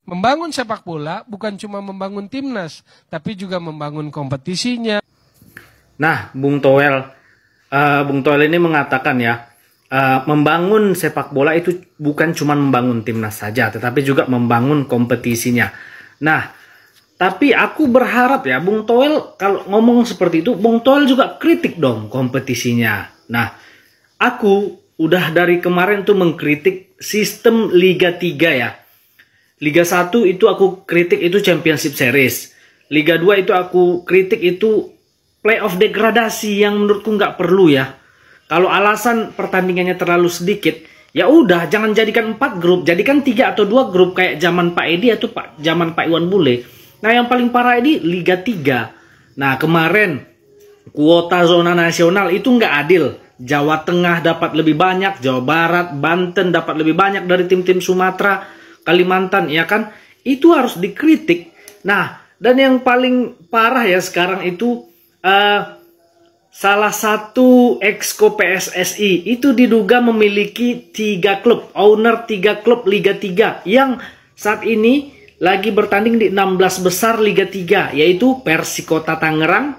Membangun sepak bola bukan cuma membangun timnas, tapi juga membangun kompetisinya. Nah, Bung Toel ini mengatakan ya, membangun sepak bola itu bukan cuma membangun timnas saja, tetapi juga membangun kompetisinya. Nah, tapi aku berharap ya, Bung Toel kalau ngomong seperti itu, Bung Toel juga kritik dong kompetisinya. Nah, aku udah dari kemarin tuh mengkritik sistem Liga 3 ya. Liga 1 itu aku kritik itu Championship Series. Liga 2 itu aku kritik itu playoff degradasi yang menurutku nggak perlu ya. Kalau alasan pertandingannya terlalu sedikit, ya udah jangan jadikan 4 grup, jadikan 3 atau 2 grup kayak zaman Pak Edi atau zaman Pak Iwan Bule. Nah, yang paling parah ini Liga 3. Nah, kemarin kuota zona nasional itu nggak adil. Jawa Tengah dapat lebih banyak, Jawa Barat, Banten dapat lebih banyak dari tim-tim Sumatera, Kalimantan, ya kan? Itu harus dikritik. Nah, dan yang paling parah ya sekarang itu salah satu exco PSSI itu diduga memiliki 3 klub, owner 3 klub Liga 3 yang saat ini lagi bertanding di 16 besar Liga 3, yaitu Persikota Tangerang,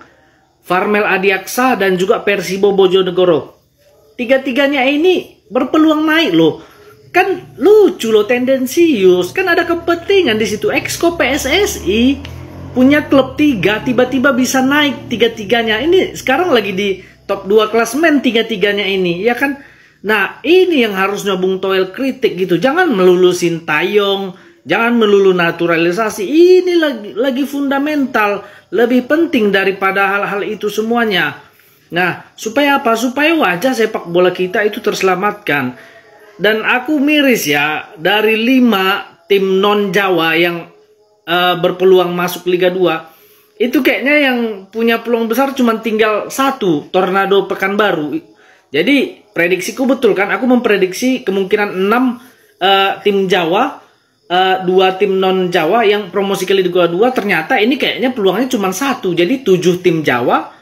Farmel Adiaksa, dan juga Persibo Bojonegoro. Tiga-tiganya ini berpeluang naik loh. Kan lucu loh, tendensius. Kan ada kepentingan di situ. Exco PSSI punya klub 3, tiba-tiba bisa naik tiga-tiganya. Ini sekarang lagi di top 2 klasemen tiga-tiganya ini, ya kan? Nah, ini yang harusnya Bung Toel kritik gitu. Jangan melulu Sintayong, jangan melulu naturalisasi. Ini lagi fundamental, lebih penting daripada hal-hal itu semuanya. Nah, supaya apa? Supaya wajah sepak bola kita itu terselamatkan. Dan aku miris ya, dari 5 tim non Jawa yang berpeluang masuk Liga 2, itu kayaknya yang punya peluang besar cuma tinggal 1, Tornado Pekanbaru. Jadi prediksiku betul kan, aku memprediksi kemungkinan 6 tim Jawa, 2 tim non Jawa yang promosi ke Liga 2. Ternyata ini kayaknya peluangnya cuma 1, jadi 7 tim Jawa,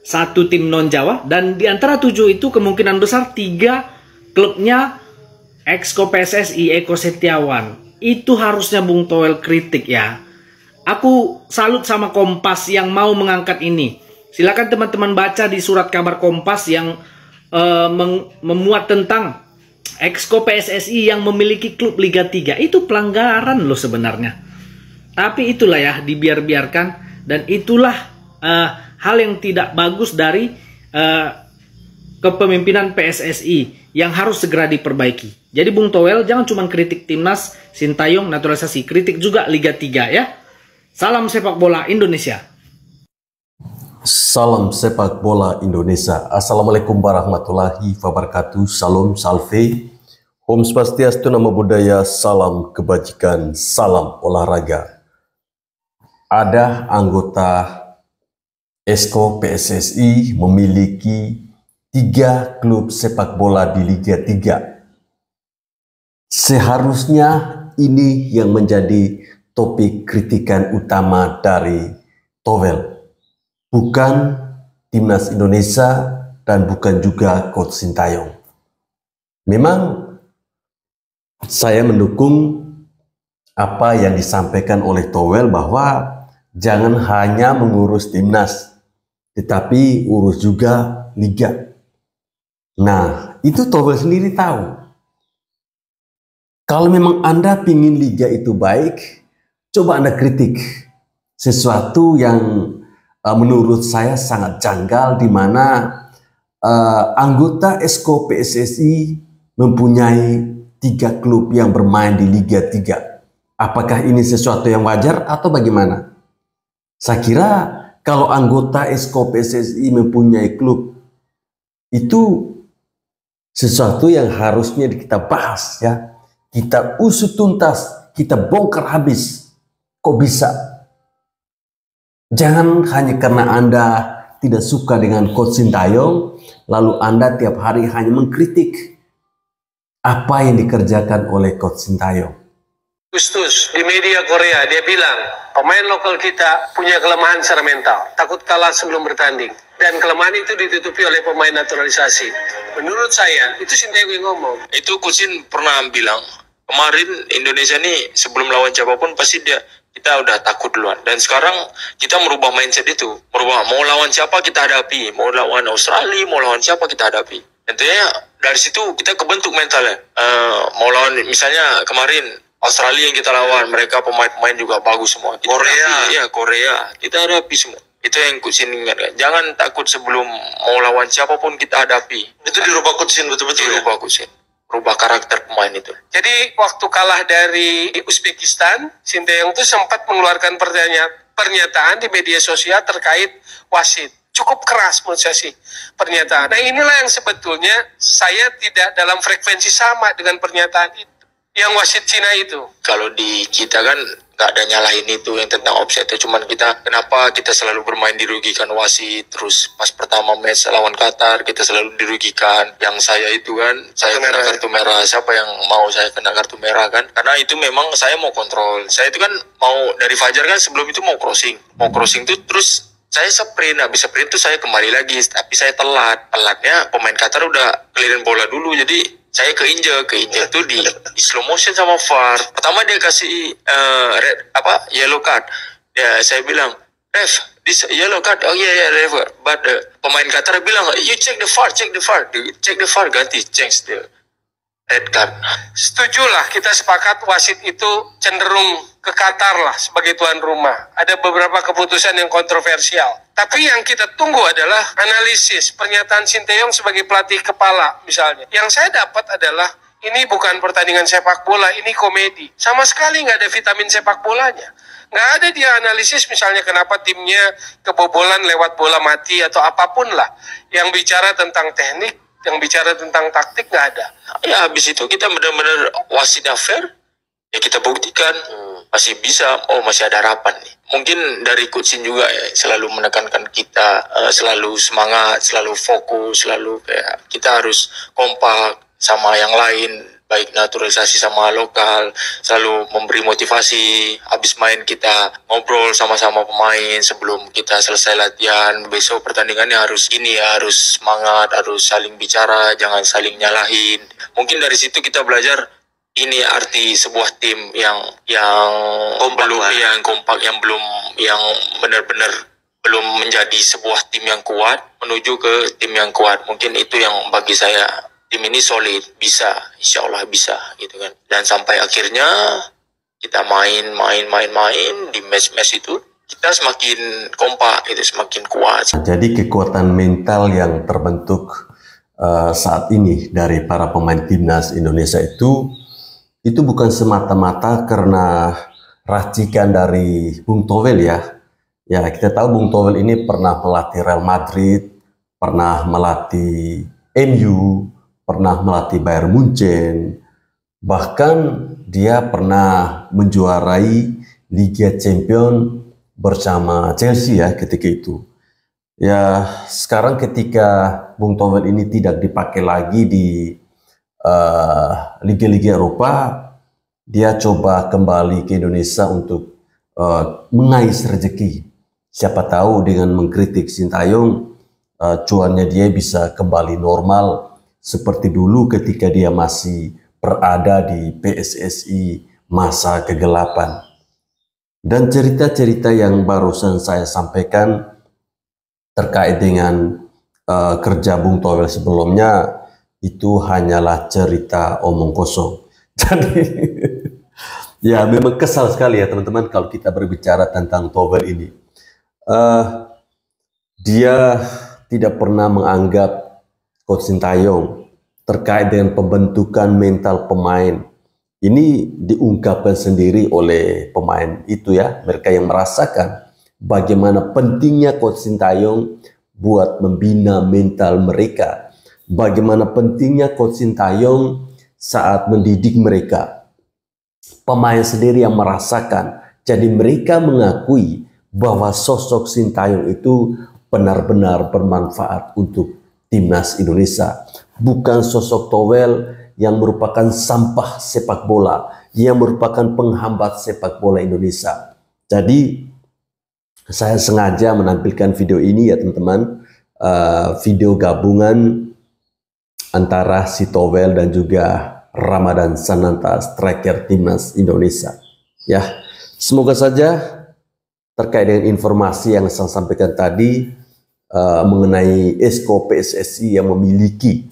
1 tim non Jawa, dan di antara 7 itu kemungkinan besar 3 klubnya exco PSSI Eko Setiawan. Itu harusnya Bung Toel kritik ya. Aku salut sama Kompas yang mau mengangkat ini. Silakan teman-teman baca di surat kabar Kompas yang memuat tentang exco PSSI yang memiliki klub Liga 3. Itu pelanggaran loh sebenarnya. Tapi itulah ya, dibiarkan. Dan itulah hal yang tidak bagus dari kepemimpinan PSSI yang harus segera diperbaiki. Jadi Bung Toel jangan cuma kritik timnas, Sintayong, naturalisasi, kritik juga Liga 3 ya. Salam sepak bola Indonesia. Salam sepak bola Indonesia. Assalamualaikum warahmatullahi wabarakatuh. Salam salve. Om Swastiastu, Namo Buddhaya, salam kebajikan, salam olahraga. Ada anggota exco PSSI memiliki 3 klub sepak bola di Liga 3. Seharusnya ini yang menjadi topik kritikan utama dari Toel, bukan timnas Indonesia dan bukan juga Coach Sintayong. Memang saya mendukung apa yang disampaikan oleh Toel bahwa jangan hanya mengurus timnas, tetapi urus juga liga. Nah, itu Toel sendiri tahu. Kalau memang Anda ingin liga itu baik, coba Anda kritik sesuatu yang menurut saya sangat janggal, di mana anggota exco PSSI mempunyai 3 klub yang bermain di Liga 3. Apakah ini sesuatu yang wajar atau bagaimana? Saya kira kalau anggota exco PSSI mempunyai klub, itu sesuatu yang harusnya kita bahas ya. Kita usut tuntas, kita bongkar habis. Kok bisa? Jangan hanya karena Anda tidak suka dengan Coach Sintayong, lalu Anda tiap hari hanya mengkritik apa yang dikerjakan oleh Coach Sintayong. Agustus di media Korea dia bilang pemain lokal kita punya kelemahan secara mental, takut kalah sebelum bertanding, dan kelemahan itu ditutupi oleh pemain naturalisasi. Menurut saya itu Sintayong yang ngomong. Itu Kusin pernah bilang Kemarin Indonesia nih sebelum lawan siapapun pasti kita udah takut duluan. Dan sekarang kita merubah mindset itu. Mau lawan siapa kita hadapi. Mau lawan Australia, mau lawan siapa kita hadapi. Tentunya dari situ kita kebentuk mentalnya. Mau lawan misalnya kemarin Australia yang kita lawan, mereka pemain-pemain juga bagus semua. Korea, kita hadapi semua. Itu yang Coach Sin ingatkan. Jangan takut sebelum mau lawan siapapun kita hadapi. Itu dirubah Coach Sin betul-betul. Dirubah Coach Sin. Rubah karakter pemain itu. Jadi waktu kalah dari Uzbekistan, Sinteyong itu sempat mengeluarkan pernyataan di media sosial terkait wasit. Cukup keras menurut saya sih pernyataan. Nah inilah yang sebetulnya saya tidak dalam frekuensi sama dengan pernyataan itu. Yang wasit Cina itu. Kalau di kita kan nggak ada nyalahin itu yang tentang offside. Cuman kenapa kita selalu bermain dirugikan wasit. Terus pas pertama match lawan Qatar kita selalu dirugikan. Yang saya itu kan, saya kena kartu merah. Siapa yang mau saya kena kartu merah kan? Karena itu memang saya mau kontrol. Saya itu kan mau dari Fajar kan sebelum itu mau crossing. Mau crossing itu terus saya sprint. Habis sprint itu saya kembali lagi. Tapi saya telatnya pemain Qatar udah clearin bola dulu. Jadi saya keinjek tuh di slow motion sama VAR. Pertama dia kasih yellow card. Ya saya bilang, "Ref, this yellow card." "Oh yeah, ref." But pemain Qatar bilang, "You check the VAR." Check the VAR, ganti change the red card. Setujulah, kita sepakat wasit itu cenderung ke Qatar lah sebagai tuan rumah. Ada beberapa keputusan yang kontroversial. Tapi yang kita tunggu adalah analisis pernyataan Sinteyong sebagai pelatih kepala misalnya. Yang saya dapat adalah ini bukan pertandingan sepak bola, ini komedi. Sama sekali nggak ada vitamin sepak bolanya. Nggak ada dia analisis misalnya kenapa timnya kebobolan lewat bola mati atau apapun lah. Yang bicara tentang teknik, yang bicara tentang taktik nggak ada. Ya habis itu kita benar-benar wasitnya fair, ya kita buktikan masih bisa, masih ada harapan nih. Mungkin dari Coach Sin juga ya selalu menekankan kita, selalu semangat, selalu fokus, selalu kayak kita harus kompak sama yang lain, baik naturalisasi sama lokal, selalu memberi motivasi. Habis main kita ngobrol sama-sama pemain sebelum kita selesai latihan. Besok pertandingannya harus gini ya, harus semangat, harus saling bicara, jangan saling nyalahin. Mungkin dari situ kita belajar ini arti sebuah tim yang kompak, yang benar-benar belum menjadi sebuah tim yang kuat menuju ke tim yang kuat. Mungkin itu yang bagi saya tim ini solid, bisa, insya Allah bisa gitu kan. Dan sampai akhirnya kita main di match itu kita semakin kompak, itu semakin kuat. Jadi kekuatan mental yang terbentuk saat ini dari para pemain timnas Indonesia itu bukan semata-mata karena racikan dari Bung Towel ya. Ya kita tahu Bung Towel ini pernah melatih Real Madrid, pernah melatih MU, pernah melatih Bayern Munchen, bahkan dia pernah menjuarai Liga Champions bersama Chelsea ya ketika itu. Ya sekarang ketika Bung Towel ini tidak dipakai lagi di liga-liga Eropa, dia coba kembali ke Indonesia untuk mengais rezeki. Siapa tahu dengan mengkritik Sintayong, cuannya dia bisa kembali normal seperti dulu ketika dia masih berada di PSSI masa kegelapan. Dan cerita-cerita yang barusan saya sampaikan terkait dengan kerja Bung Towel sebelumnya, itu hanyalah cerita omong kosong. Jadi ya memang kesal sekali ya teman-teman kalau kita berbicara tentang Towel ini. Dia tidak pernah menganggap Coach Sintayong terkait dengan pembentukan mental pemain. Ini diungkapkan sendiri oleh pemain itu ya, mereka yang merasakan bagaimana pentingnya Coach Sintayong buat membina mental mereka. Bagaimana pentingnya Coach Sintayong saat mendidik mereka. Pemain sendiri yang merasakan. Jadi mereka mengakui bahwa sosok Sintayong itu benar-benar bermanfaat untuk timnas Indonesia. Bukan sosok Towel yang merupakan sampah sepak bola, yang merupakan penghambat sepak bola Indonesia. Jadi saya sengaja menampilkan video ini ya teman-teman, video gabungan antara si Towel dan juga Ramadan Sananta, striker timnas Indonesia. Ya, semoga saja terkait dengan informasi yang saya sampaikan tadi mengenai Esko PSSI yang memiliki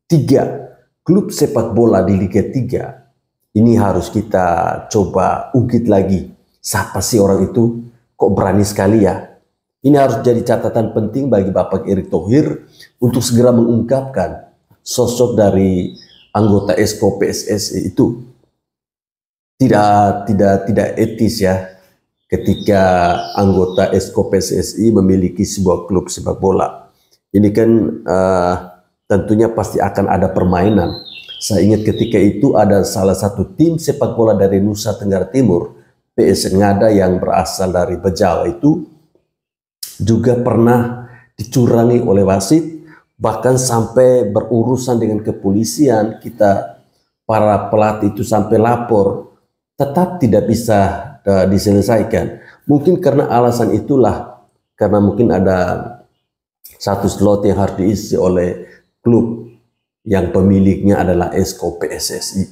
3 klub sepak bola di Liga 3, ini harus kita coba ungkit lagi. Siapa sih orang itu? Kok berani sekali ya? Ini harus jadi catatan penting bagi Bapak Erick Thohir untuk segera mengungkapkan sosok dari anggota Esko PSSI itu. Tidak etis ya ketika anggota Esko PSSI memiliki sebuah klub sepak bola. Ini kan tentunya pasti akan ada permainan. Saya ingat ketika itu ada salah satu tim sepak bola dari Nusa Tenggara Timur, PS Ngada, yang berasal dari Bejawa itu juga pernah dicurangi oleh wasit, bahkan sampai berurusan dengan kepolisian. Kita para pelatih itu sampai lapor, tetap tidak bisa diselesaikan. Mungkin karena alasan itulah, karena mungkin ada satu slot yang harus diisi oleh klub yang pemiliknya adalah Esko PSSI.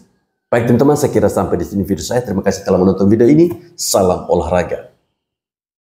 Baik teman-teman, saya kira sampai di sini video saya. Terima kasih telah menonton video ini. Salam olahraga.